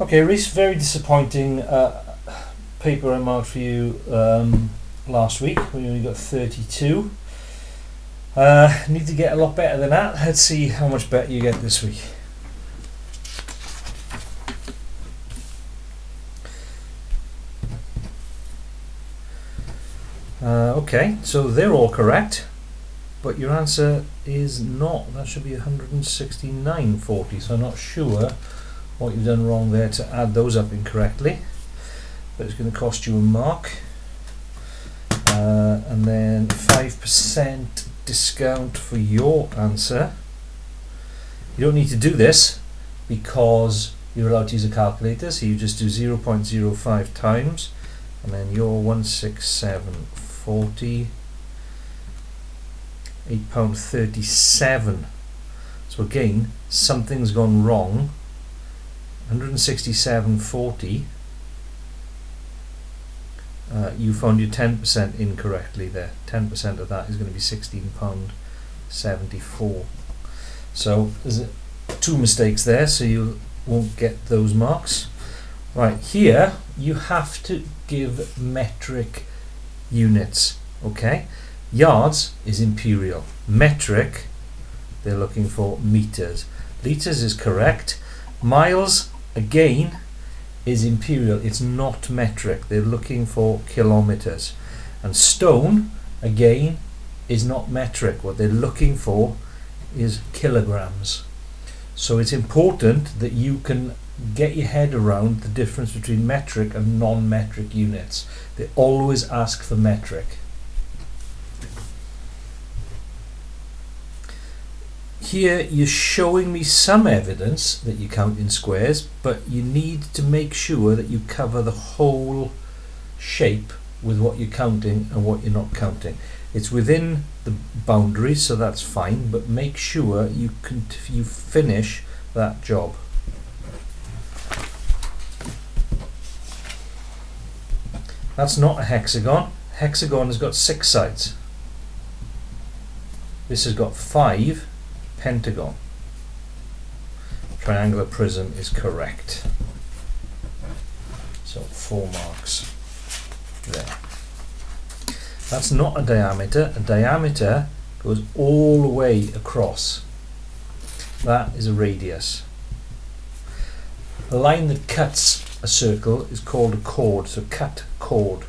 Okay, Rhys, very disappointing paper I marked for you last week. We only got 32. Need to get a lot better than that. Let's see how much better you get this week. Okay, so they're all correct, but your answer is not. That should be 169.40, so I'm not sure what you've done wrong there to add those up incorrectly, but it's going to cost you a mark, and then 5% discount for your answer. You don't need to do this because you're allowed to use a calculator, so you just do 0.05 times, and then your 167.40, £8.37. So again, something's gone wrong. 167.40. You found your 10% incorrectly there. 10% of that is going to be £16.74. So there's two mistakes there, so you won't get those marks. Right, here you have to give metric units. Okay, yards is imperial. Metric, they're looking for meters. Liters is correct. Miles, again, is imperial. It's not metric. They're looking for kilometers. And stone, again, is not metric. What they're looking for is kilograms. So it's important that you can get your head around the difference between metric and non-metric units. They always ask for metric. Here you're showing me some evidence that you count in squares, but you need to make sure that you cover the whole shape with what you're counting and what you're not counting. It's within the boundaries, so that's fine, but make sure you finish that job. That's not a hexagon. Hexagon has got 6 sides. This has got 5. Pentagon. Triangular prism is correct. So 4 marks there. That's not a diameter. A diameter goes all the way across. That is a radius. A line that cuts a circle is called a chord, so cut chord.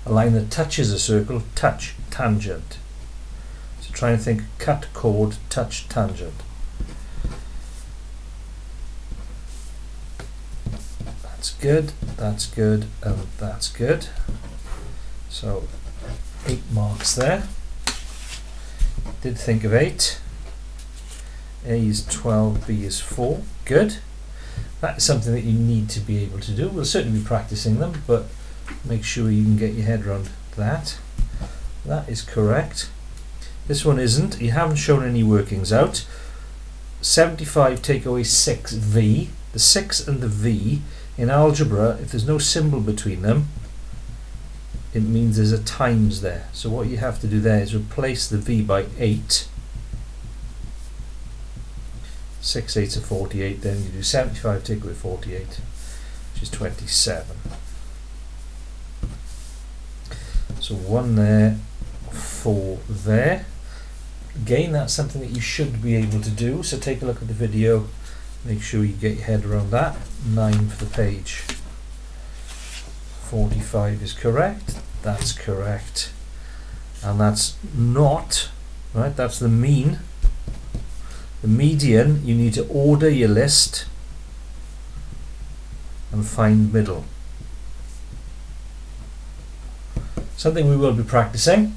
A line that touches a circle, touch tangent. So try and think cut chord, touch tangent. That's good, and that's good. So 8 marks there. Did think of 8. A is 12, B is 4. Good. That is something that you need to be able to do. We'll certainly be practicing them, but make sure you can get your head around that. That is correct. This one isn't. You haven't shown any workings out. 75 take away 6V. The 6 and the V in algebra, if there's no symbol between them, it means there's a times there. So what you have to do there is replace the V by 8. 6 8s are 48, then you do 75 take away 48, which is 27. So 1 there, 4 there. Again, that's something that you should be able to do, so take a look at the video, make sure you get your head around that. 9 for the page. 45 is correct, that's correct, and that's not, right, that's the mean. The median, you need to order your list and find middle. Something we will be practicing,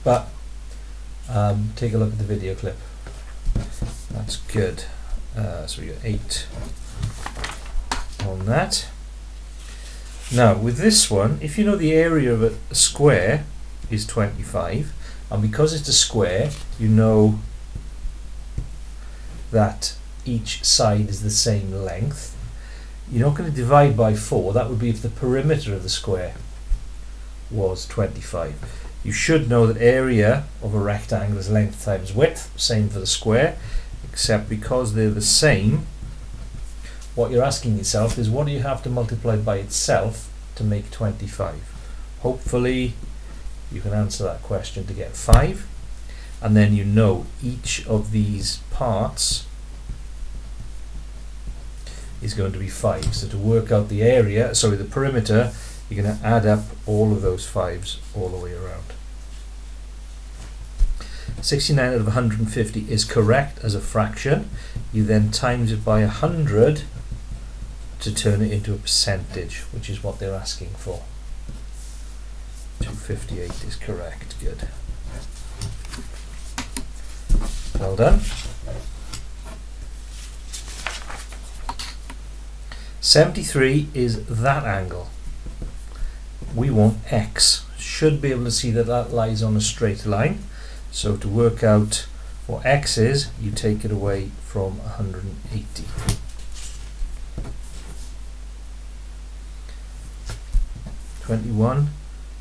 but take a look at the video clip. That's good. So we got 8 on that. Now with this one, if you know the area of a square is 25, and because it's a square, you know that each side is the same length, you're not going to divide by 4. That would be if the perimeter of the square was 25. You should know that area of a rectangle is length times width, same for the square, except because they're the same, what you're asking yourself is, what do you have to multiply by itself to make 25? Hopefully you can answer that question to get 5, and then you know each of these parts is going to be 5. So to work out the area, sorry, the perimeter, you're going to add up all of those 5s all the way around. 69 out of 150 is correct as a fraction. You then times it by 100 to turn it into a percentage, which is what they're asking for. 258 is correct. Good. Well done. 73 is that angle. We want x. Should be able to see that that lies on a straight line. So to work out what x is, you take it away from 180.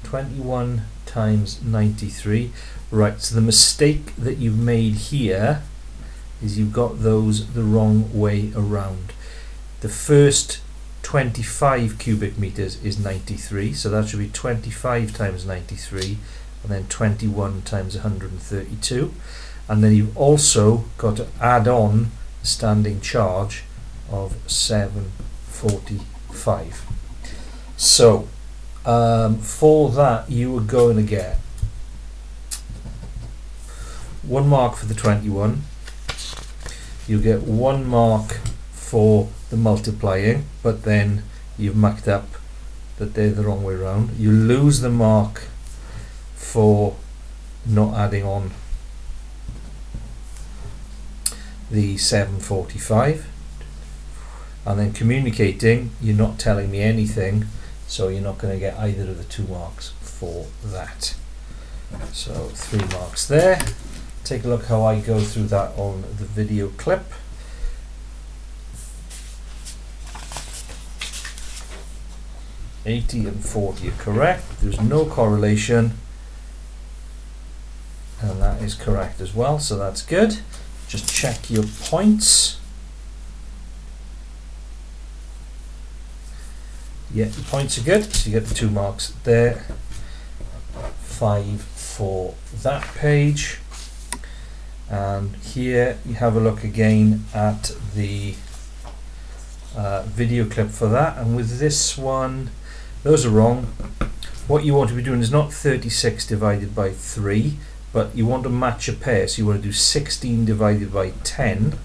Twenty-one times 93. Right, so the mistake that you've made here is you've got those the wrong way around. The first 25 cubic meters is 93, so that should be 25 times 93, and then 21 times 132. And then you've also got to add on the standing charge of 745. So for that you are going to get 1 mark for the 21, you get 1 mark for the multiplying, but then you've mucked up that they're the wrong way around. You lose the mark for not adding on the 745, and then communicating, you're not telling me anything, so you're not going to get either of the 2 marks for that. So 3 marks there. Take a look how I go through that on the video clip. $80 and $40 are correct. There's no correlation, and that is correct as well, so that's good. Just check your points. Yeah, the points are good, so you get the 2 marks there. 5 for that page. And here you have a look again at the video clip for that, and with this one, those are wrong. What you want to be doing is not 36 divided by 3, but you want to match a pair, so you want to do 16 divided by 10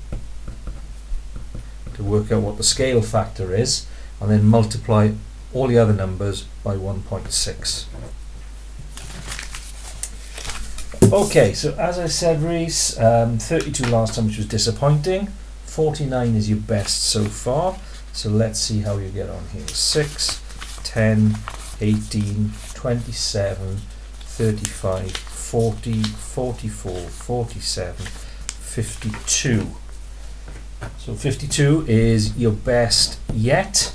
to work out what the scale factor is, and then multiply all the other numbers by 1.6. Okay, so as I said, Rhys, 32 last time, which was disappointing. 49 is your best so far, so let's see how you get on here. 6, 10, 18, 27, 35, 40, 44, 47, 52. So 52 is your best yet.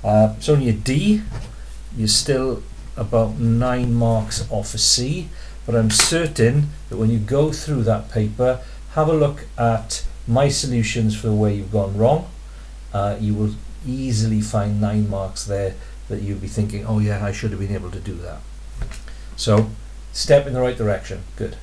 It's only a D. You're still about 9 marks off a C, but I'm certain that when you go through that paper, have a look at my solutions for the way you've gone wrong. You will easily find 9 marks there that you'll be thinking, oh yeah, I should have been able to do that. So step in the right direction. Good.